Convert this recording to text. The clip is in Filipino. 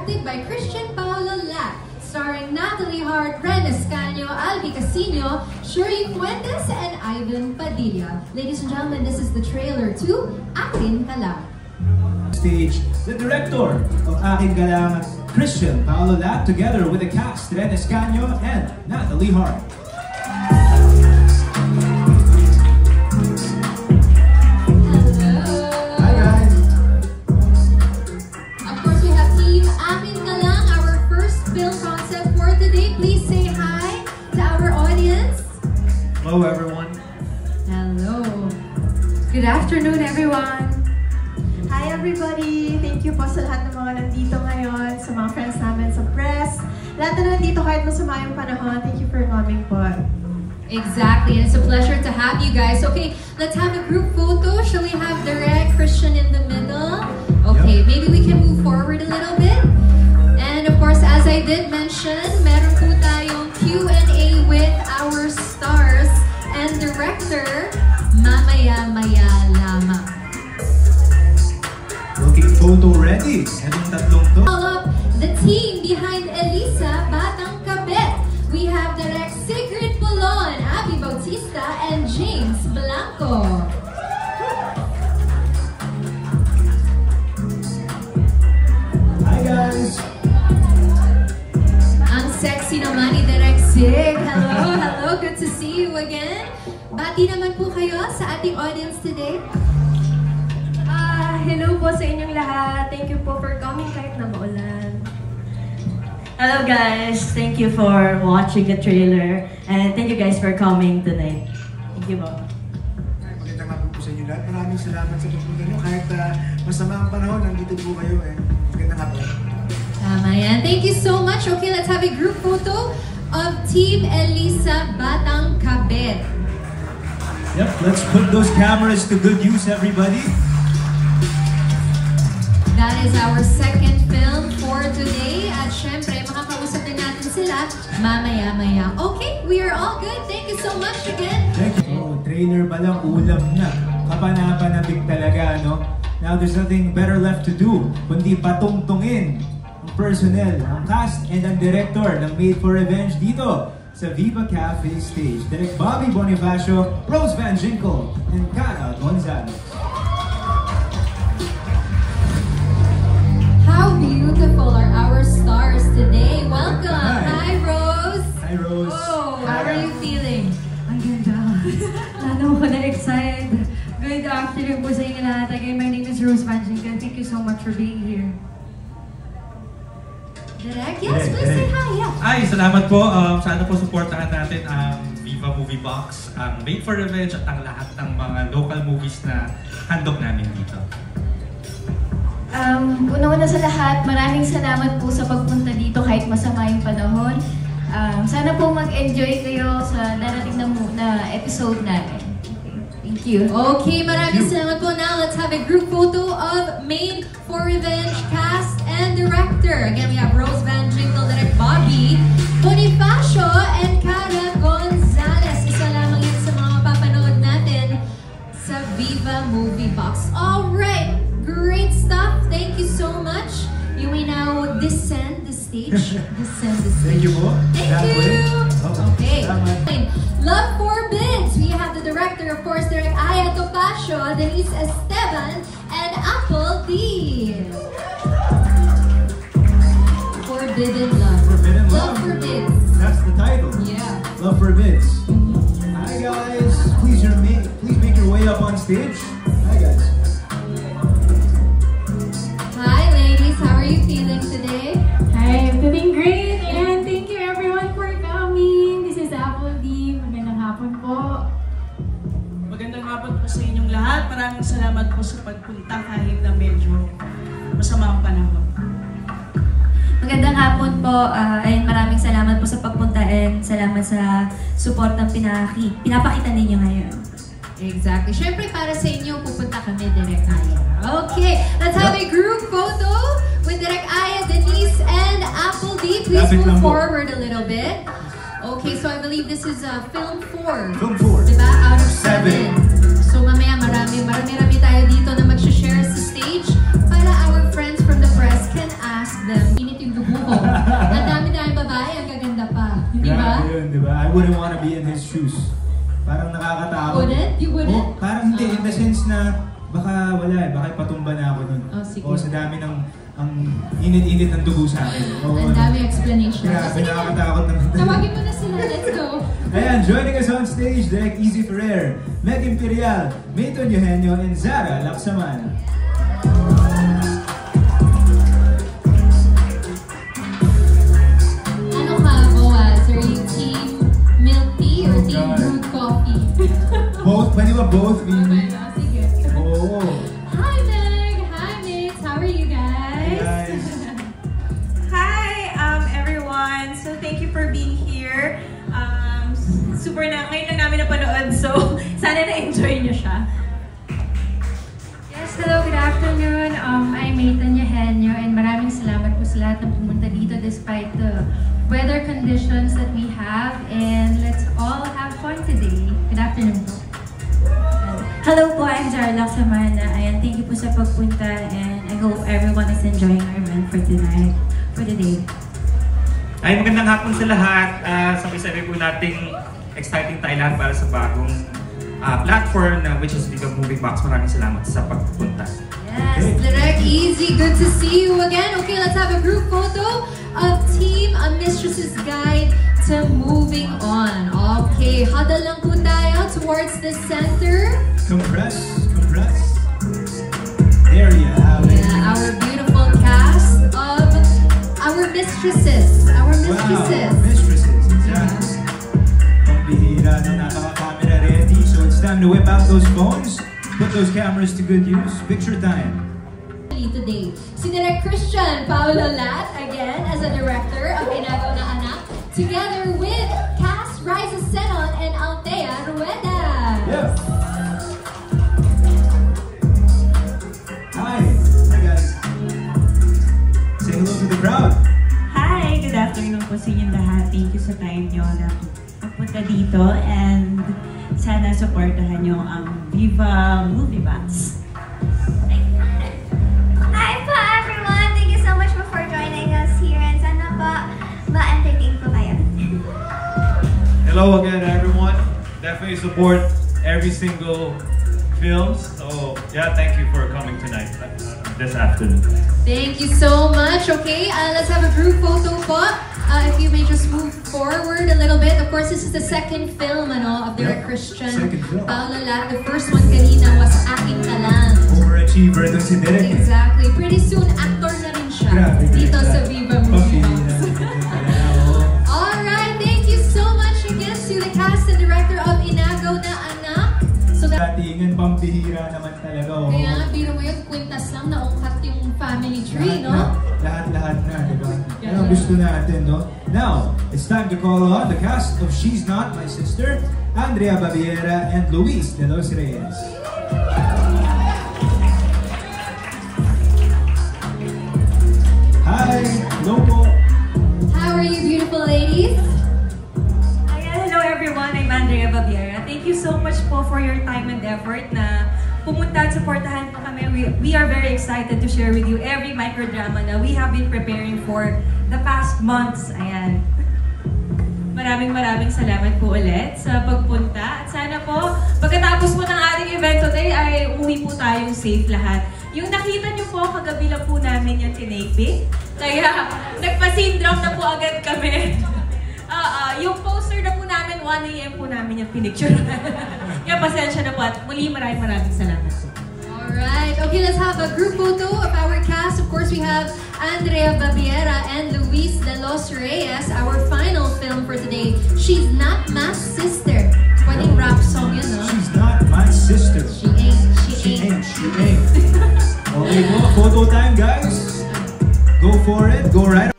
directed by Christian Paolo Lac, starring Natalie Hart, Ren Escaño, Albi Casino, Shuri Fuentes, and Ivan Padilla. Ladies and gentlemen, this is the trailer to Akin Ka Lang. Stage, the director of Akin Ka Lang, Christian Paolo Lac, together with the cast, Ren Escaño and Natalie Hart. Hello everyone. Hello. Good afternoon everyone. Hi everybody! Thank you po sa lahat ng mga nandito ngayon, sa mga friends namin sa press. Lahat na nandito kahit masama yung panahon, thank you for coming po. Exactly, and it's a pleasure to have you guys. Okay, let's have a group photo. Shall we have Direk, Christian in the middle? Okay, maybe we can move forward a little bit. And of course, as I did mention, meron po tayong Q&A with our stars and director, mamaya-maya lamang. Looking photo ready. Itong tatlong to. Call up the team behind Elisa Batang Kabit. We have Direk Sigrid Pulon, Abby Bautista, and James Blanco. Hi guys! Ang sexy naman ni Direk Sig. Hello, hello. Good to see you again. Bati naman po kayo sa ating audience today. Hello po sa inyong lahat. Thank you po for coming kahit na maulan. Hello guys, thank you for watching the trailer and thank you guys for coming tonight. Thank you po. Magandang hapon po sa inyo lahat. Maraming salamat sa pagpunta nyo. Kahit masama ang panahon, nandito po kayo. Magandang hapon. Tama yan. Thank you so much. Okay, let's have a group photo of Team Elisa Batang Kabit. Yep, let's put those cameras to good use, everybody. That is our second film for today. At syempre, makakausap din natin sila mamaya-maya. Okay, we are all good. Thank you so much again. Thank you. Oh, trailer pa lang, ulam na. Kapanapanabik talaga, no? Now, there's nothing better left to do kundi patungtungin ang personnel, ang cast, and ang director ng Made for Revenge dito sa Viva Cafe stage. Direk Bobby Bonifacio, Rose Van Ginkel, and Cara Gonzalez. How beautiful are our stars today. Welcome. Hi. Hi, Rose. Hi, Rose. Oh, how are you feeling? Ang ganda. Lalo ko na-excited. Good afternoon po sa inyo lahat. Again, my name is Rose Van Ginkel. Thank you so much for being here. Direk? Yes, please say hi. Yeah. Ay, salamat po. Sana po supportahan natin ang Viva Movie Box, ang Made for Revenge at ang lahat ng mga local movies na handog namin dito. Una-una sa lahat, maraming salamat po sa pagpunta dito kahit masama yung panahon. Sana po mag-enjoy kayo sa darating na episode natin. Thank you. Okay, maraming salamat po. Now, let's have a group photo of Made for Revenge cast and director. Again, we have Rose Van Ginkel, Direk Bobby Bonifacio, and Cara Gonzalez. Isa lamang yun sa mga mapapanood natin sa Viva Movie Box. Alright, great stuff. Thank you so much. You may now descend the stage. Descend the stage. Thank you po. Thank you. Okay. Salamat. Love Forbids. We have the director, of course, Direk Aya Topacio, Denise Esteban, and Apple D. Forbidden Love. Forbidden Love. Love Forbids. That's the title. Yeah. Love Forbids. Hi guys. Please make your way up on stage. Hi guys. Hi ladies, how are you feeling today? Hi, I'm feeling great and thank you everyone for coming. This is Apple D. Magandang hapon po. Magandang hapon po sa inyong lahat. Maraming salamat po sa pagpunta kahit na medyo masama ang panahon. Magandang hapon po and maraming salamat po sa pagpunta and salamat sa support ng pinapakita ninyo ngayon. Exactly. Siyempre para sa inyo, pupunta kami Direk Aya. Okay, let's have a group photo with Direk Aya, Denise, and Apple D. Please move forward a little bit. Okay, so I believe this is film 4. Film 4. Diba? Out of 7. So mamaya marami tayo dito na mag-share sa stage para our friends from the press can ask them. You need to wouldn't? You wouldn't? Oh, parang hindi, in the sense na baka wala eh, baka patumba na ako nun. Oh, sige. O sa dami ng ang init-init ng dugo sa akin. Ang dami explanation. Grabe, nakakatakot naman. Tawagin mo na sila. Let's go. Ayan, joining us on stage, Direk Easy Ferrer, Meg Imperial, Mayton Eugenio, and Zara Laksamana. Ano ka, Boaz? Are you team milk tea or team God. brewed coffee? Both, pwede ba both? Okay, sige. Oo. Hi, Meg! Hi, mates! How are you guys? Guys. Hi, everyone. So thank you for being here. Super na, ngayon lang namin napanood, so sana na-enjoy niyo siya. Yes, hello, good afternoon. I'm Mayton Eugenio and maraming salamat po sa lahat ng pumunta dito despite the weather conditions that we have, and let's all have fun today. Good afternoon po. Hello po, I'm Zara Laksamana. Ayan, thank you po sa pagpunta and I hope everyone is enjoying our event for tonight, for the day. Ay, magandang hapon sa lahat. Sabi-sabi po nating exciting tayo lahat para sa bagong platform na which is Viva Movie Box. Maraming salamat sa pagpunta. Yes, Direk Easy, good to see you again. Okay, let's have a group photo of Team A Mistress's Guide to Moving On. Okay, huddle lang po tayo towards the center. Compress, compress. There you have it. Yeah, our beautiful cast of our mistresses. Our mistresses. Wow, mistresses, exactly. Pambihira na nakaka-camera ready. So it's time to whip out those phones, put those cameras to good use. Picture time. Today, si Direk Christian Paulo Lat, again, as a director of Inagaw na Anak, together with cast Riza Senon and Althea Rueda. Yeah. Hi. Hi guys. Say hello to the crowd. Hi, good afternoon po sa inyong lahat. Thank you sa time nyo na pupunta dito and sana supportahan nyo ang Viva Movie Box. Hi po everyone! Thank you so much for joining us here and sana po ma-entertain po kayo. Hello again everyone. Definitely support every single film. So yeah, thank you for coming tonight, this afternoon. Thank you so much. Okay, let's have a group photo po. If you may just move forward a little bit. Of course, this is the second film of Direk Christian Paulo Lat. The first one kanina was Aking Talang. Overachiever ito si Direk. Exactly. Pretty soon, actor na rin siya. Grabe, dito sa Viva Movie Box. Alright, thank you so much again to the cast and director of Inagaw na Anak. So Datingan, pambihira naman talaga. Oh. Kaya, biro mo yun, kwintas lang, naungkat yung family tree, no? Lahat-lahat na, di ba? Yan ang gusto natin, no? Now, it's time to call on the cast of She's Not My Sister, Andrea Babiera and Luis de los Reyes. Hi! Hello po! How are you, beautiful ladies? Hello everyone, I'm Andrea Babiera. Thank you so much po for your time and effort na pumunta at supportahan po kami. We are very excited to share with you every microdrama na we have been preparing for the past months. Ayan. Maraming salamat po ulit sa pagpunta. At sana po, pagkatapos po ng ating event today ay umuwi po tayong safe lahat. Yung nakita niyo po, kagabi lang po namin yung tinaping. Kaya nagpa-syndrome na po agad kami. Yung poster na po namin, 1 AM po namin yung pinicture. Kaya pasensya na po at muli maraming salamat. Alright, okay, let's have a group photo of our cast. Of course, we have Andrea Babiera and Luis de los Reyes, our final film for today, She's Not My Sister. Pwedeng rap song yun, no? She's not my sister. She ain't. Okay po, photo time guys. Go for it, go right.